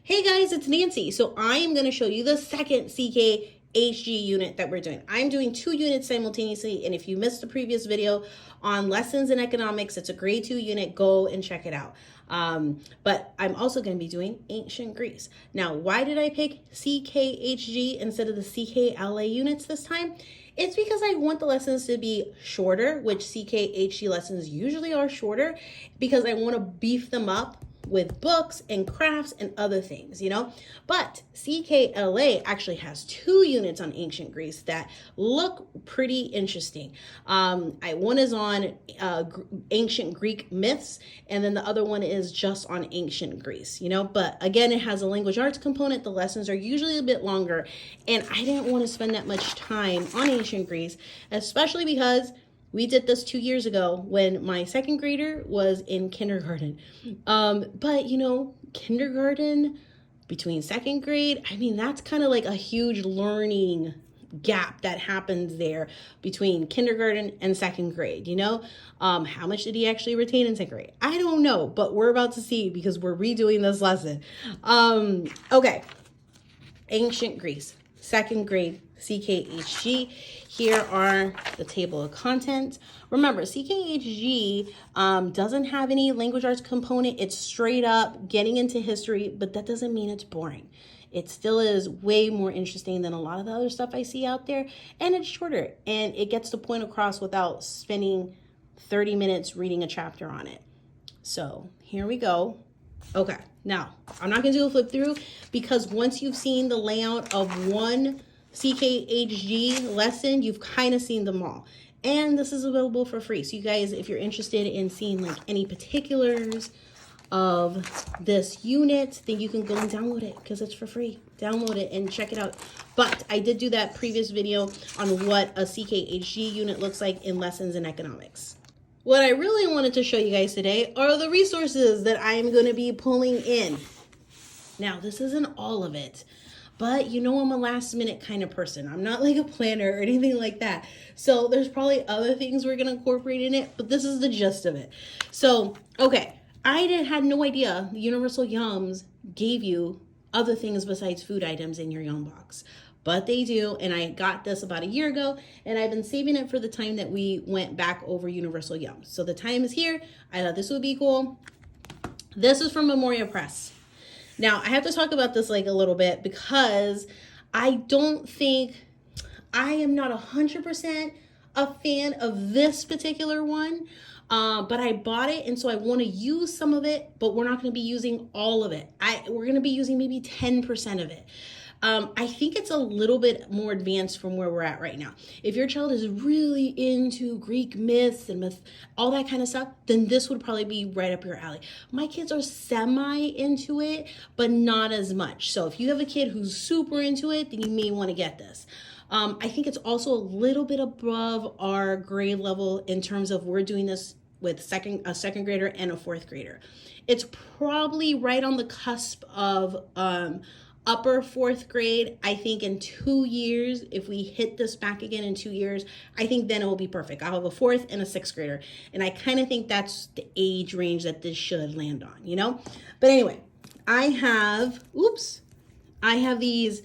Hey guys, it's Nancy. So I am going to show you the second CKHG unit that we're doing. I'm doing 2 units simultaneously, and if you missed the previous video on lessons in economics, it's a grade 2 unit, go and check it out. But I'm also going to be doing ancient Greece. Now, why did I pick CKHG instead of the CKLA units this time? It's because I want the lessons to be shorter, which CKHG lessons usually are shorter, because I want to beef them up with books and crafts and other things, But CKLA actually has 2 units on ancient Greece that look pretty interesting. One is on ancient Greek myths, and then the other one is just on ancient Greece, But again, it has a language arts component. The lessons are usually a bit longer, and I didn't want to spend that much time on ancient Greece, especially because we did this 2 years ago when my second grader was in kindergarten. But kindergarten between second grade, that's kind of like a huge learning gap that happens there between kindergarten and second grade, How much did he actually retain in second grade? I don't know, but we're about to see because we're redoing this lesson. Okay. Ancient Greece, second grade, CKHG. Here are the table of contents. Remember, CKHG doesn't have any language arts component. It's straight up getting into history, but that doesn't mean it's boring. It still is way more interesting than a lot of the other stuff I see out there, and it's shorter, and it gets the point across without spending 30 minutes reading a chapter on it. So here we go. Okay, now I'm not going to do a flip through because once you've seen the layout of one CKHG lesson, you've kind of seen them all. And this is available for free. So you guys, if you're interested in seeing like any particulars of this unit, then you can go and download it because it's for free. Download it and check it out. But I did do that previous video on what a CKHG unit looks like in lessons in economics. What I really wanted to show you guys today are the resources that I'm going to be pulling in. Now, this isn't all of it, but I'm a last minute kind of person. I'm not like a planner or anything like that. So there's probably other things we're going to incorporate in it, but this is the gist of it. So, okay, I had no idea the Universal Yums gave you other things besides food items in your Yum box. But they do, and I got this about a year ago, and I've been saving it for the time that we went back over Universal Yums. So the time is here. I thought this would be cool. This is from Memoria Press. Now, I have to talk about this like a little bit because I am not 100% a fan of this particular one, but I bought it, and so I want to use some of it, but we're not going to be using all of it. We're going to be using maybe 10% of it. I think it's a little bit more advanced from where we're at right now. If your child is really into Greek myths and all that kind of stuff, then this would probably be right up your alley. My kids are semi into it, but not as much. So if you have a kid who's super into it, then you may want to get this. I think it's also a little bit above our grade level in terms of we're doing this with a second grader and a 4th grader. It's probably right on the cusp of upper 4th grade. I think in 2 years, if we hit this back again in 2 years, I think then it will be perfect. I'll have a 4th and a 6th grader. And I kind of think that's the age range that this should land on, But anyway, I have these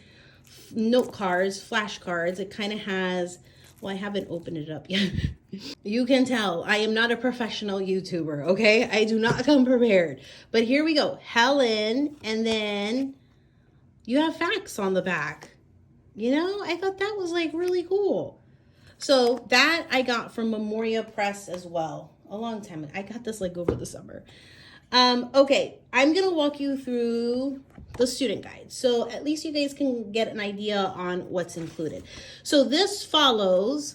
note cards, flashcards. It kind of has, I haven't opened it up yet. You can tell I am not a professional YouTuber, okay? I do not come prepared. But here we go. Helen, and then you have facts on the back. I thought that was like really cool. So that I got from Memoria Press as well. A long time ago. I got this like over the summer. Okay, I'm going to walk you through the student guide. So at least you guys can get an idea on what's included. So this follows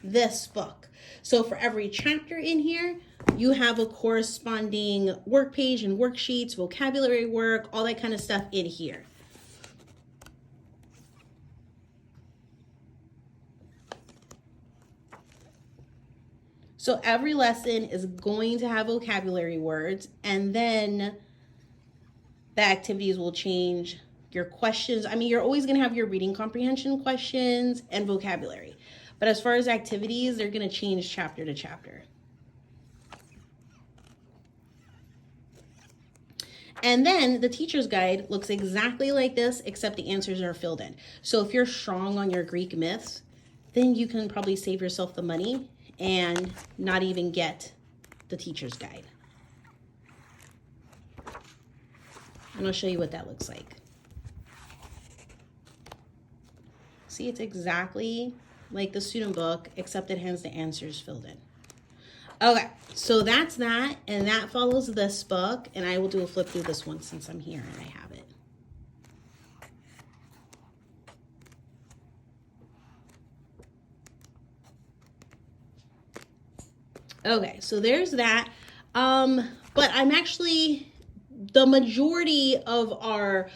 this book. So for every chapter in here, you have a corresponding work page and worksheets, vocabulary work, all that kind of stuff in here. So every lesson is going to have vocabulary words, and then the activities will change. Your questions, you're always going to have your reading comprehension questions and vocabulary. But as far as activities, they're going to change chapter to chapter. And then the teacher's guide looks exactly like this, except the answers are filled in. So if you're strong on your Greek myths, then you can probably save yourself the money and not even get the teacher's guide. And I'll show you what that looks like. See, it's exactly like the student book, except it has the answers filled in. Okay, so that's that, and that follows this book, and I will do a flip through this one since I'm here and I have it. Okay, so there's that. But I'm actually, the majority of our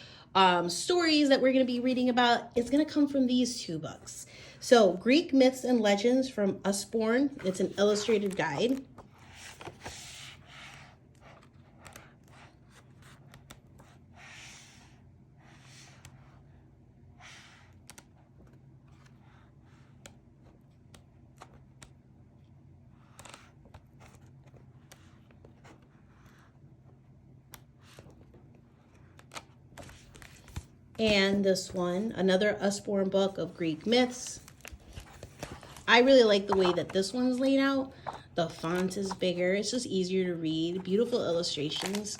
stories that we're going to be reading about is going to come from these two books. So Greek Myths and Legends from Usborne. It's an illustrated guide. And this one, another Usborne book of Greek myths. I really like the way that this one's laid out. The font is bigger. It's just easier to read. Beautiful illustrations.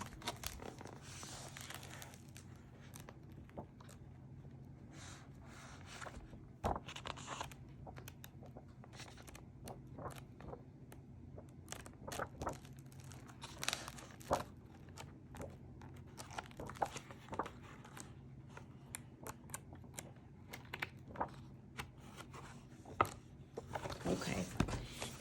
Okay.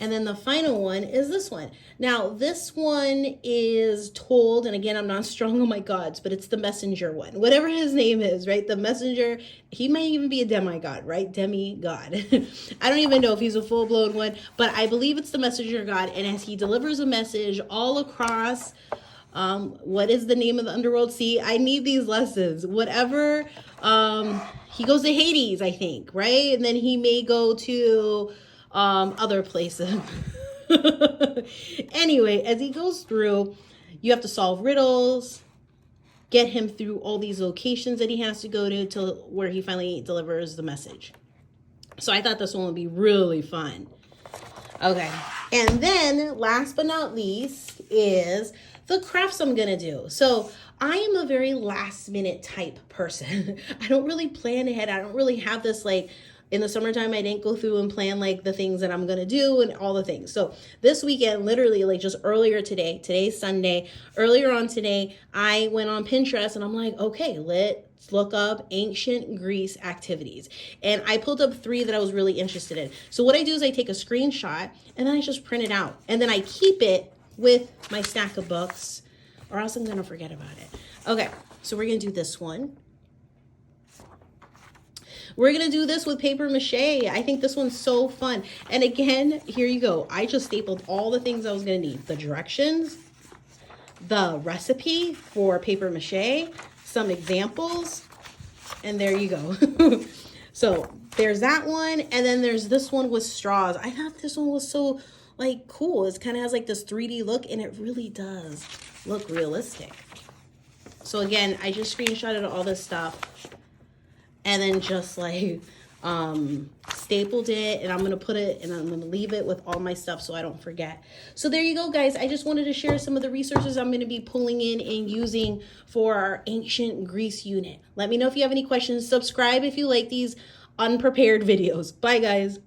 And then the final one is this one. Now, this one is told, and again, I'm not strong on my gods, but it's the messenger one. Whatever his name is, right? The messenger, he might even be a demigod, right? Demigod. I don't even know if he's a full-blown one, but I believe it's the messenger god. And as he delivers a message all across, what is the name of the underworld? See, I need these lessons. Whatever, he goes to Hades, I think, right? And then he may go to other places. Anyway, as he goes through, you have to solve riddles, get him through all these locations that he has to go to till where he finally delivers the message. So I thought this one would be really fun. Okay, and then last but not least is the crafts I'm gonna do. So I am a very last minute type person. I don't really plan ahead. I don't really have this like, in the summertime, I didn't go through and plan like the things that I'm going to do and all the things. So this weekend, literally like just earlier today, today's Sunday, earlier on today, I went on Pinterest and I'm like, okay, let's look up ancient Greece activities. And I pulled up 3 that I was really interested in. So what I do is I take a screenshot and then I just print it out. And then I keep it with my stack of books or else I'm going to forget about it. Okay, so we're going to do this one. We're going to do this with paper mache. I think this one's so fun. And again, here you go. I just stapled all the things I was going to need. The directions, the recipe for paper mache, some examples, and there you go. So there's that one. And then there's this one with straws. I thought this one was so like cool. It kind of has like this 3D look and it really does look realistic. So again, I just screenshotted all this stuff. And then just like stapled it, and I'm gonna put it and I'm gonna leave it with all my stuff so I don't forget. So there you go, guys. I just wanted to share some of the resources I'm gonna be pulling in and using for our ancient Greece unit. Let me know if you have any questions. Subscribe if you like these unprepared videos. Bye, guys.